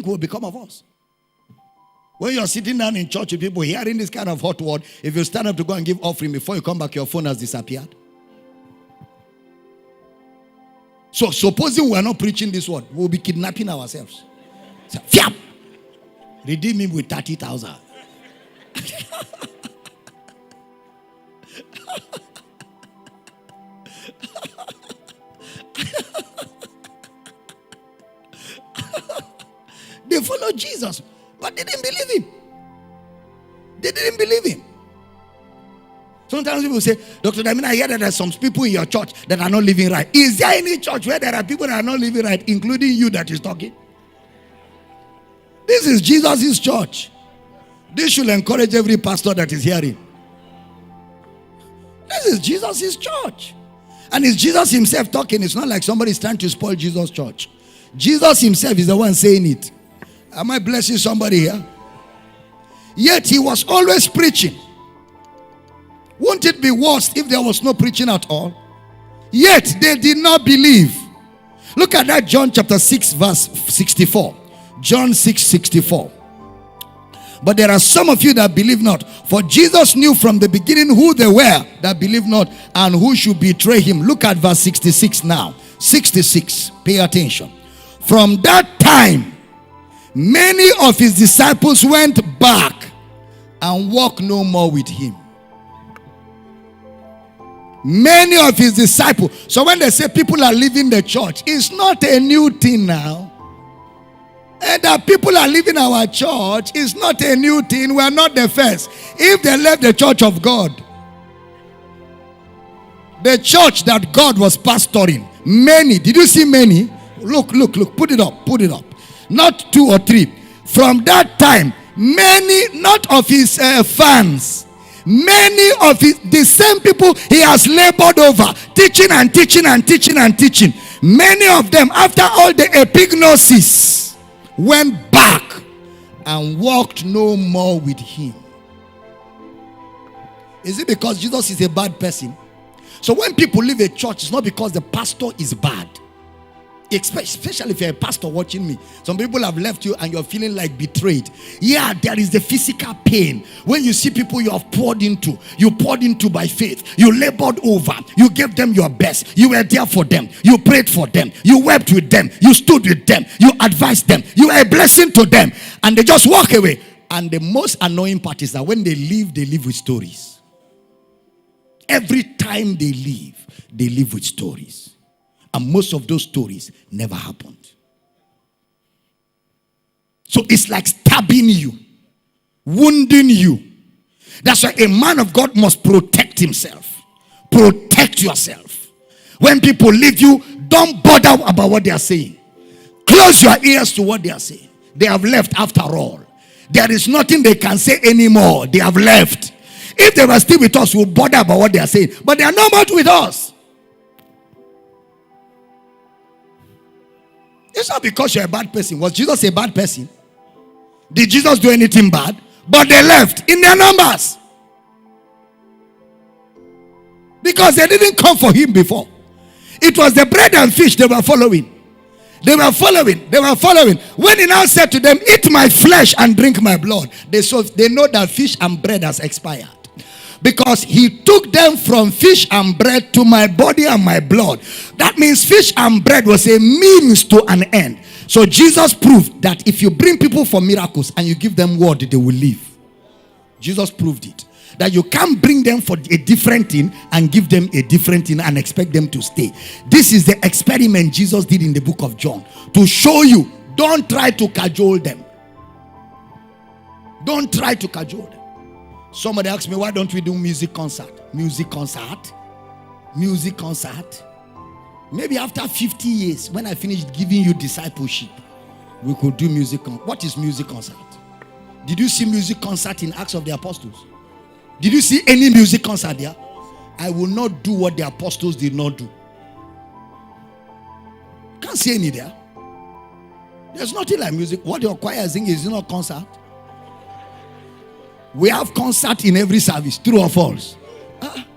think will become of us? When you're sitting down in church with people hearing this kind of hot word, if you stand up to go and give offering, before you come back, your phone has disappeared. So supposing we are not preaching this word, we'll be kidnapping ourselves. So, fiap! Redeem him with 30,000. They followed Jesus, but they didn't believe him. They didn't believe him. Sometimes people say, Dr. Damina, I hear that there are some people in your church that are not living right. Is there any church where there are people that are not living right, including you that is talking? This is Jesus' church. This should encourage every pastor that is hearing. This is Jesus' church. And it's Jesus himself talking. It's not like somebody is trying to spoil Jesus' church. Jesus himself is the one saying it. Am I blessing somebody here? Yet he was always preaching. Won't it be worse if there was no preaching at all? Yet they did not believe. Look at that, John chapter 6 verse 64. John 6:64. But there are some of you that believe not. For Jesus knew from the beginning who they were that believe not and who should betray him. Look at verse 66 now. 66. Pay attention. From that time, many of his disciples went back and walked no more with him. Many of his disciples. So when they say people are leaving the church, it's not a new thing now. And that people are leaving our church is not a new thing. We are not the first. If they left the church of God, the church that God was pastoring, many, did you see many? Look, put it up. Not 2 or 3. From that time, many, not of his fans, many of the same people he has labored over, teaching. Many of them, after all the epignosis, went back and walked no more with him. Is it because Jesus is a bad person? So when people leave a church, it's not because the pastor is bad. Especially if you're a pastor watching me. Some people have left you and you're feeling like betrayed. Yeah, there is the physical pain. When you see people you have poured into, you poured into by faith. You labored over. You gave them your best. You were there for them. You prayed for them. You wept with them. You stood with them. You advised them. You were a blessing to them. And they just walk away. And the most annoying part is that when they leave with stories. Every time they leave with stories. And most of those stories never happened. So it's like stabbing you, wounding you. That's why a man of God must protect himself. Protect yourself. When people leave you, don't bother about what they are saying. Close your ears to what they are saying. They have left after all. There is nothing they can say anymore. They have left. If they were still with us, we'll bother about what they are saying. But they are not much with us. It's not because you're a bad person. Was Jesus a bad person? Did Jesus do anything bad? But they left in their numbers. Because they didn't come for him before. It was the bread and fish they were following. They were following. When he now said to them, eat my flesh and drink my blood, they know that fish and bread has expired. Because he took them from fish and bread to my body and my blood. That means fish and bread was a means to an end. So Jesus proved that if you bring people for miracles and you give them word, they will live. Jesus proved it. That you can't bring them for a different thing and give them a different thing and expect them to stay. This is the experiment Jesus did in the book of John. To show you, don't try to cajole them. Don't try to cajole them. Somebody asked me, why don't we do music concert? Music concert? Maybe after 50 years, when I finish giving you discipleship, we could do music concert. What is music concert? Did you see music concert in Acts of the Apostles? Did you see any music concert there? I will not do what the apostles did not do. Can't see any there. There's nothing like music. What your choir is singing is not concert. We have concert in every service, true or false?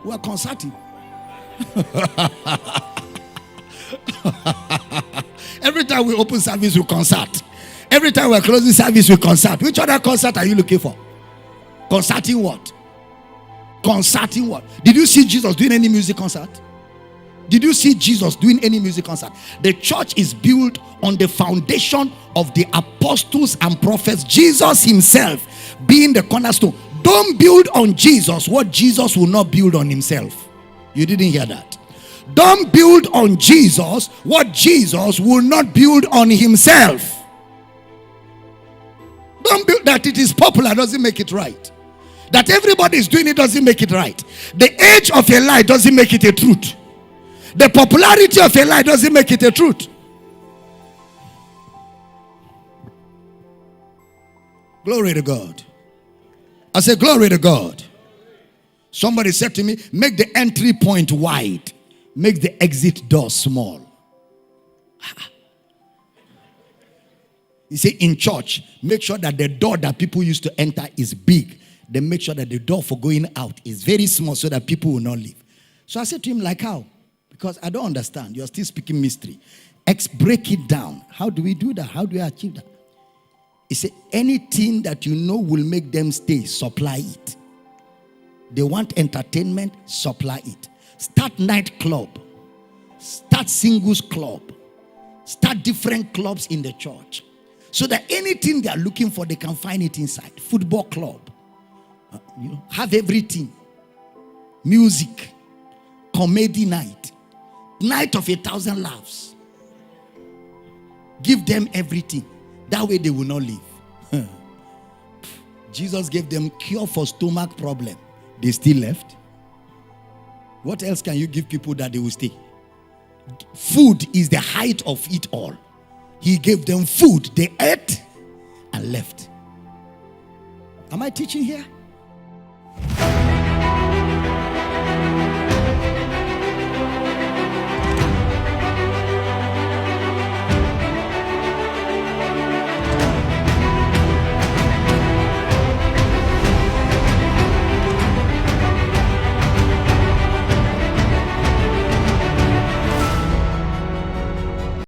We are concerting. Every time we open service, we concert. Every Every time we're closing service, we concert. Which other concert are you looking for? Concerting what? Concerting what? Did you see Jesus doing any music concert? Did you see Jesus doing any music concert? The church is built on the foundation of the apostles and prophets. Jesus himself being the cornerstone. Don't build on Jesus what Jesus will not build on himself. You didn't hear that. Don't build on Jesus what Jesus will not build on himself. Don't build that it is popular doesn't make it right. That everybody is doing it doesn't make it right. The age of a lie doesn't make it a truth. The popularity of a lie doesn't make it a truth. Glory to God. I said, glory to God. Somebody said to me, make the entry point wide, make the exit door small. You see, in church, make sure that the door that people used to enter is big. Then make sure that the door for going out is very small so that people will not leave. So I said to him, like how? Because I don't understand. You're still speaking mystery. Break it down. How do we do that? How do we achieve that? He said, anything that you know will make them stay, supply it. They want entertainment, supply it. Start nightclub. Start singles club. Start different clubs in the church. So that anything they are looking for, they can find it inside. Football club. Have everything. Music. Comedy night. Night of 1,000 laughs. Give them everything. That way they will not leave. Jesus gave them cure for stomach problem. They still left. What else can you give people that they will stay? Food is the height of it all. He gave them food. They ate and left. Am I teaching here?